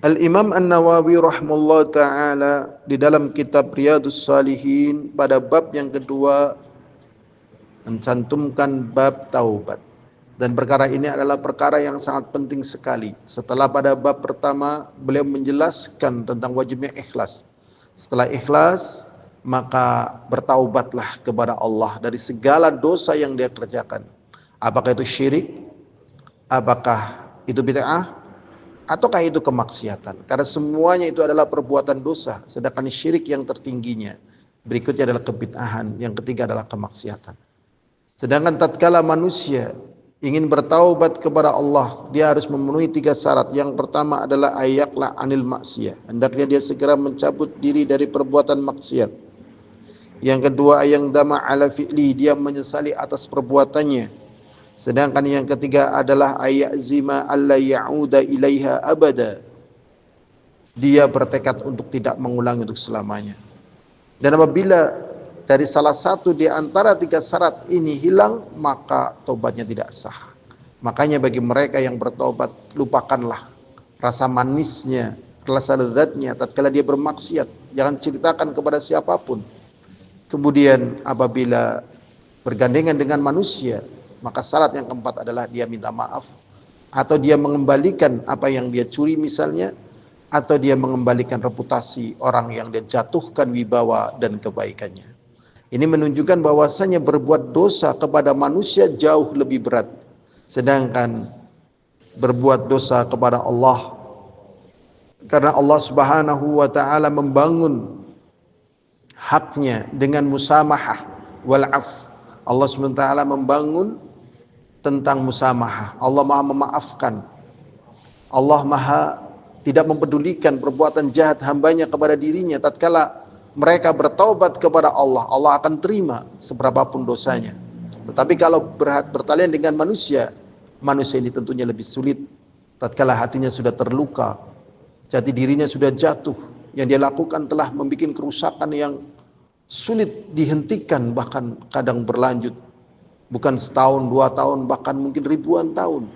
Al-Imam An-Nawawi rahimahullah ta'ala di dalam kitab Riyadhus Shalihin pada bab yang kedua mencantumkan bab taubat. Dan perkara ini adalah perkara yang sangat penting sekali. Setelah pada bab pertama beliau menjelaskan tentang wajibnya ikhlas. Setelah ikhlas maka bertaubatlah kepada Allah dari segala dosa yang dia kerjakan. Apakah itu syirik? Apakah itu bid'ah? Ataukah itu kemaksiatan? Karena semuanya itu adalah perbuatan dosa. Sedangkan syirik yang tertingginya. Berikutnya adalah kebid'ahan. Yang ketiga adalah kemaksiatan. Sedangkan tatkala manusia ingin bertaubat kepada Allah, dia harus memenuhi 3 syarat. Yang pertama adalah ayaklah anil maksiyah. Hendaknya dia segera mencabut diri dari perbuatan maksiat. Yang kedua ayang dama ala fi'li, dia menyesali atas perbuatannya. Sedangkan yang ketiga adalah ayazima alla ya'uda ilaiha abada. Dia bertekad untuk tidak mengulangi untuk selamanya. Dan apabila dari salah satu di antara 3 syarat ini hilang, maka tobatnya tidak sah. Makanya bagi mereka yang bertobat, lupakanlah rasa manisnya, rasa lezatnya tatkala dia bermaksiat. Jangan ceritakan kepada siapapun. Kemudian apabila bergandengan dengan manusia, maka syarat yang keempat adalah dia minta maaf, atau dia mengembalikan apa yang dia curi misalnya, atau dia mengembalikan reputasi orang yang dia jatuhkan wibawa dan kebaikannya. Ini menunjukkan bahwasanya berbuat dosa kepada manusia jauh lebih berat. Sedangkan berbuat dosa kepada Allah, karena Allah Subhanahu wa taala membangun haknya dengan musamahah wal af. Allah Subhanahu wa taala membangun tentang musamahah. Allah Maha memaafkan. Allah Maha tidak mempedulikan perbuatan jahat hambanya kepada dirinya. Tatkala mereka bertaubat kepada Allah, Allah akan terima seberapapun dosanya. Tetapi kalau bertalian dengan manusia, manusia ini tentunya lebih sulit. Tatkala hatinya sudah terluka, jati dirinya sudah jatuh, yang dia lakukan telah membuat kerusakan yang sulit dihentikan, bahkan kadang berlanjut bukan setahun, 2 tahun, bahkan mungkin ribuan tahun.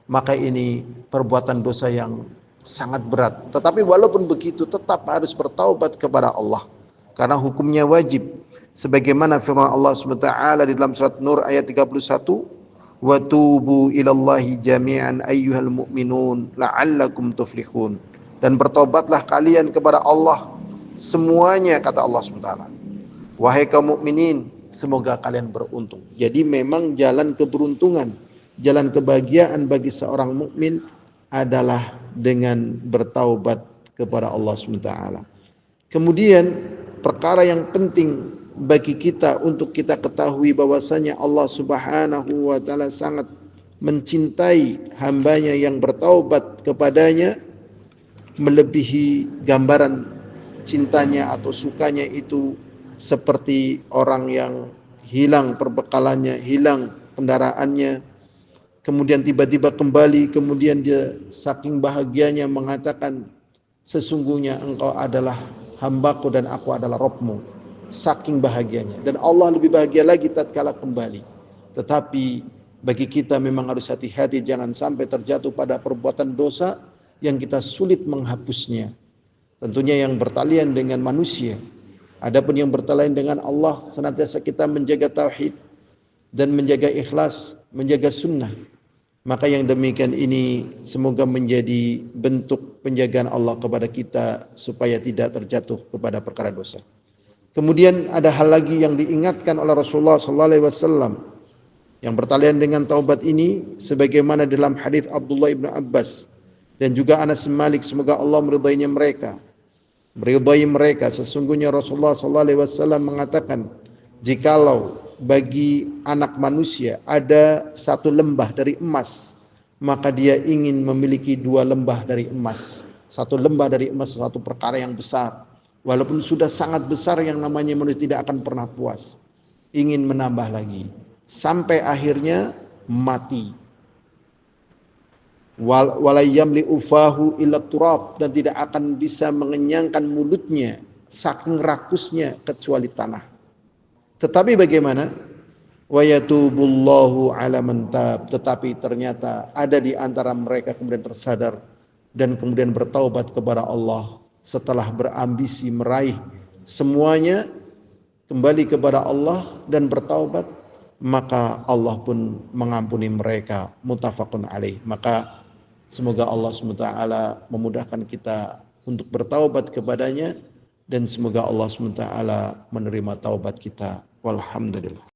Maka ini perbuatan dosa yang sangat berat. Tetapi walaupun begitu tetap harus bertaubat kepada Allah, karena hukumnya wajib. Sebagaimana firman Allah SWT di dalam surat Nur ayat 31, wa tubu ilallahi jami'an ayyuhal mu'minun la'allakum tuflihun. Dan bertobatlah kalian kepada Allah semuanya, kata Allah SWT. Wahai kaum mukminin, semoga kalian beruntung. Jadi memang jalan keberuntungan, jalan kebahagiaan bagi seorang mukmin adalah dengan bertaubat kepada Allah SWT. Kemudian perkara yang penting bagi kita untuk kita ketahui bahwasanya Allah Subhanahu wa taala sangat mencintai hambanya yang bertaubat kepadanya, melebihi gambaran cintanya atau sukanya itu seperti orang yang hilang perbekalannya, hilang kendaraannya, kemudian tiba-tiba kembali, kemudian dia saking bahagianya mengatakan, sesungguhnya engkau adalah hambaku dan aku adalah Rabbmu. Saking bahagianya. Dan Allah lebih bahagia lagi tatkala kembali. Tetapi bagi kita memang harus hati-hati, jangan sampai terjatuh pada perbuatan dosa yang kita sulit menghapusnya. Tentunya yang bertalian dengan manusia. Adapun yang bertalian dengan Allah, senantiasa kita menjaga tauhid dan menjaga ikhlas, menjaga sunnah. Maka yang demikian ini semoga menjadi bentuk penjagaan Allah kepada kita supaya tidak terjatuh kepada perkara dosa. Kemudian ada hal lagi yang diingatkan oleh Rasulullah SAW yang bertalian dengan taubat ini, sebagaimana dalam hadis Abdullah ibn Abbas dan juga Anas bin Malik, semoga Allah meridainya mereka. Meridai mereka, sesungguhnya Rasulullah SAW mengatakan, jikalau bagi anak manusia ada 1 lembah dari emas, maka dia ingin memiliki 2 lembah dari emas. 1 lembah dari emas, suatu perkara yang besar. Walaupun sudah sangat besar, yang namanya manusia tidak akan pernah puas, ingin menambah lagi sampai akhirnya mati. Walayamli ufahu illa turab, dan tidak akan bisa mengenyangkan mulutnya saking rakusnya kecuali tanah. Tetapi bagaimana? Wa yatubullahu ala man tab, tetapi ternyata ada di antara mereka kemudian tersadar dan kemudian bertaubat kepada Allah setelah berambisi meraih semuanya, kembali kepada Allah dan bertaubat, maka Allah pun mengampuni mereka. Muttafaqun alaih. Maka semoga Allah SWT memudahkan kita untuk bertaubat kepadanya, dan semoga Allah SWT menerima taubat kita. Walhamdulillah.